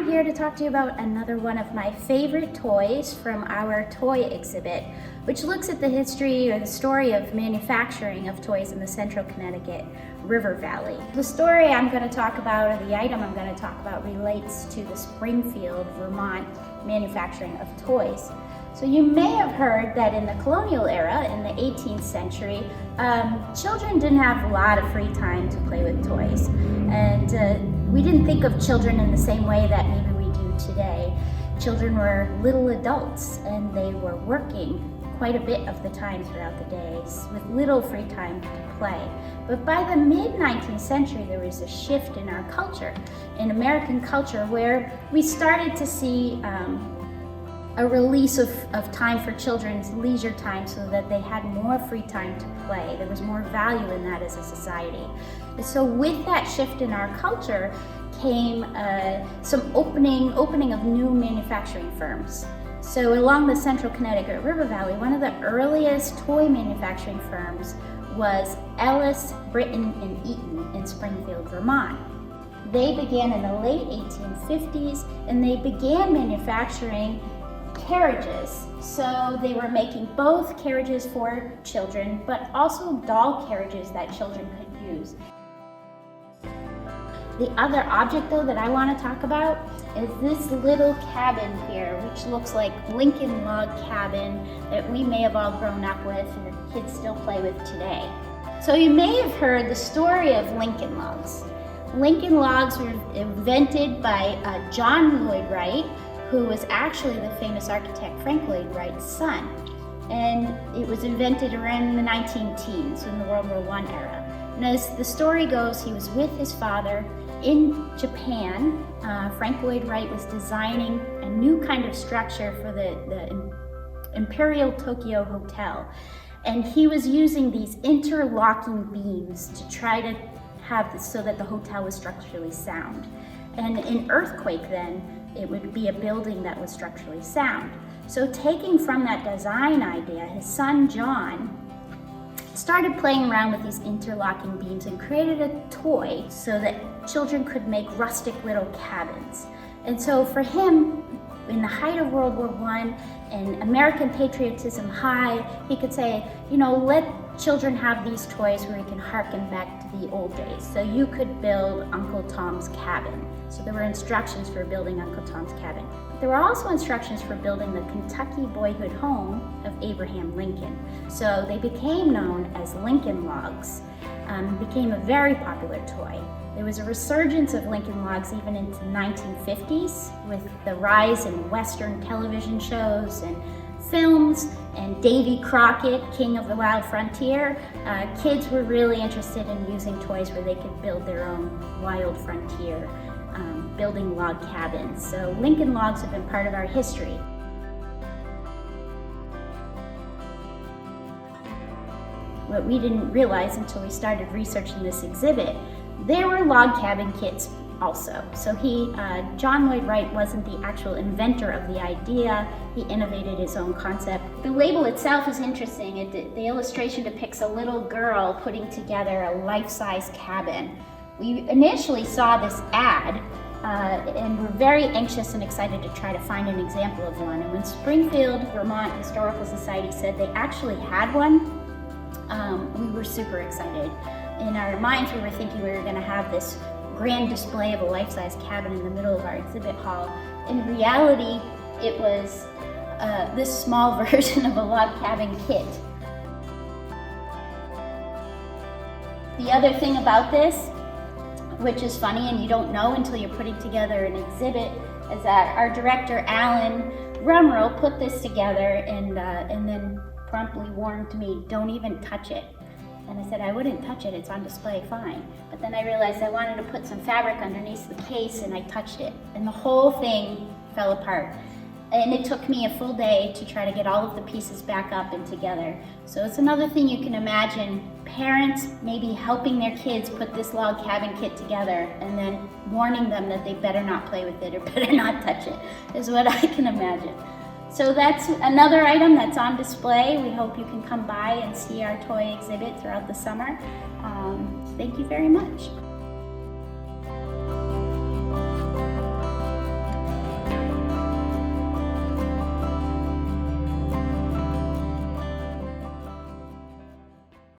here to talk to you about another one of my favorite toys from our toy exhibit, which looks at the history or the story of manufacturing of toys in the central Connecticut River Valley. The story I'm going to talk about, or the item I'm going to talk about, relates to the Springfield, Vermont manufacturing of toys. So you may have heard that in the colonial era, in the 18th century, children didn't have a lot of free time to play with toys. And we didn't think of children in the same way that maybe we do today. Children were little adults and they were working quite a bit of the time throughout the days with little free time to play. But by the mid-19th century, there was a shift in our culture, in American culture, where we started to see a release of time for children's leisure time so that they had more free time to play. There was more value in that as a society. And so with that shift in our culture came some opening of new manufacturing firms. So along the central Connecticut River Valley, one of the earliest toy manufacturing firms was Ellis, Britton, and Eaton in Springfield, Vermont. They began in the late 1850s and they began manufacturing carriages. So they were making both carriages for children, but also doll carriages that children could use. The other object though that I want to talk about is this little cabin here, which looks like Lincoln log cabin that we may have all grown up with and kids still play with today. So you may have heard the story of Lincoln logs. Lincoln logs were invented by John Lloyd Wright, who was actually the famous architect Frank Lloyd Wright's son. And it was invented around the 19-teens in the World War I era. And as the story goes, he was with his father in Japan. Frank Lloyd Wright was designing a new kind of structure for the Imperial Tokyo Hotel. And he was using these interlocking beams to try to have this so that the hotel was structurally sound. And in earthquake then, it would be a building that was structurally sound. So taking from that design idea, his son John started playing around with these interlocking beams and created a toy so that children could make rustic little cabins. And so for him, in the height of World War I and American patriotism high, he could say, you know, let children have these toys where we can harken back to the old days. So you could build Uncle Tom's Cabin. So there were instructions for building Uncle Tom's Cabin. There were also instructions for building the Kentucky boyhood home of Abraham Lincoln. So they became known as Lincoln logs, became a very popular toy. There was a resurgence of Lincoln logs even into the 1950s with the rise in Western television shows and films and Davy Crockett, King of the Wild Frontier. Kids were really interested in using toys where they could build their own wild frontier, building log cabins. So Lincoln logs have been part of our history. What we didn't realize until we started researching this exhibit, there were log cabin kits also. So John Lloyd Wright wasn't the actual inventor of the idea, he innovated his own concept. The label itself is interesting. The illustration depicts a little girl putting together a life-size cabin. We initially saw this ad and were very anxious and excited to try to find an example of one. And when Springfield, Vermont Historical Society said they actually had one, we were super excited. In our minds, we were thinking we were going to have this grand display of a life-size cabin in the middle of our exhibit hall. In reality, it was this small version of a log cabin kit. The other thing about this, which is funny and you don't know until you're putting together an exhibit, is that our director, Alan Rumrell, put this together and then promptly warned me, don't even touch it. And I said, I wouldn't touch it, it's on display, fine. But then I realized I wanted to put some fabric underneath the case and I touched it. And the whole thing fell apart. And it took me a full day to try to get all of the pieces back up and together. So it's another thing you can imagine, parents maybe helping their kids put this log cabin kit together and then warning them that they better not play with it or better not touch it, is what I can imagine. So that's another item that's on display. We hope you can come by and see our toy exhibit throughout the summer. Thank you very much.